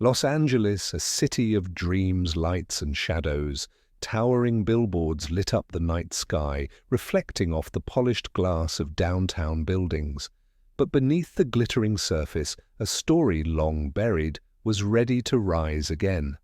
Los Angeles, a city of dreams, lights and shadows. Towering billboards lit up the night sky, reflecting off the polished glass of downtown buildings. But beneath the glittering surface, a story long buried was ready to rise again.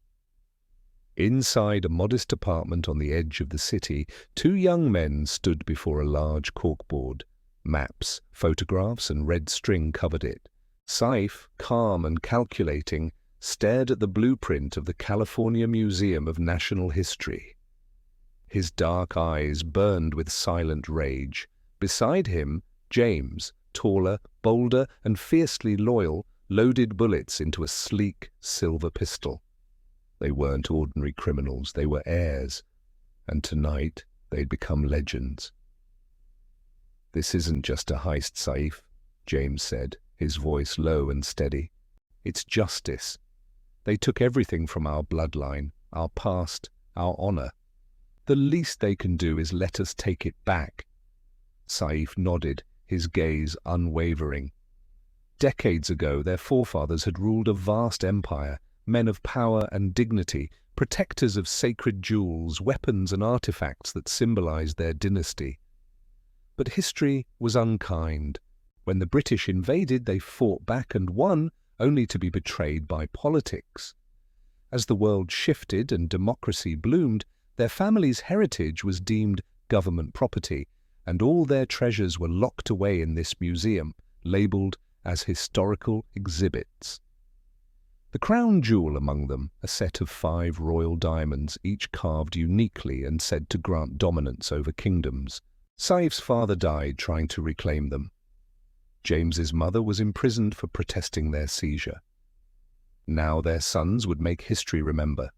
Inside a modest apartment on the edge of the city, two young men stood before a large corkboard. Maps, photographs and red string covered it. Saif, calm and calculating, stared at the blueprint of the California Museum of National History. His dark eyes burned with silent rage. Beside him, James, taller, bolder and fiercely loyal, loaded bullets into a sleek silver pistol. They weren't ordinary criminals, they were heirs, and tonight they'd become legends. "This isn't just a heist, Saif," James said, his voice low and steady. "It's justice. They took everything from our bloodline, our past, our honor. The least they can do is let us take it back." Saif nodded, his gaze unwavering. Decades ago, their forefathers had ruled a vast empire, men of power and dignity, protectors of sacred jewels, weapons and artifacts that symbolized their dynasty. But history was unkind. When the British invaded, they fought back and won, only to be betrayed by politics. As the world shifted and democracy bloomed, their family's heritage was deemed government property, and all their treasures were locked away in this museum, labeled as historical exhibits. The crown jewel among them, a set of 5 royal diamonds, each carved uniquely and said to grant dominance over kingdoms. Saif's father died trying to reclaim them. James's mother was imprisoned for protesting their seizure. Now their sons would make history remember.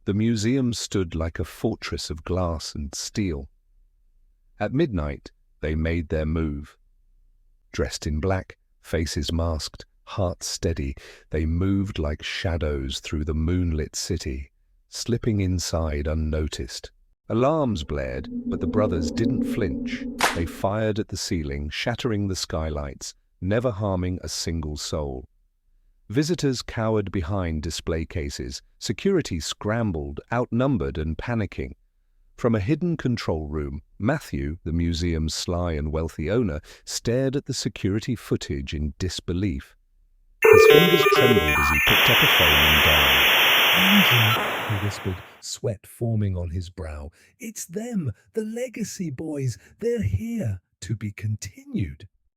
The museum stood like a fortress of glass and steel. At midnight, they made their move. Dressed in black, faces masked, hearts steady, they moved like shadows through the moonlit city, slipping inside unnoticed. Alarms blared, but the brothers didn't flinch. They fired at the ceiling, shattering the skylights, never harming a single soul. Visitors cowered behind display cases. Security scrambled, outnumbered and panicking. From a hidden control room, Matthew, the museum's sly and wealthy owner, stared at the security footage in disbelief. His fingers trembled as he picked up a phone and dialed. "Andrew," he whispered, sweat forming on his brow. "It's them, the Legacy boys. They're here. To be continued."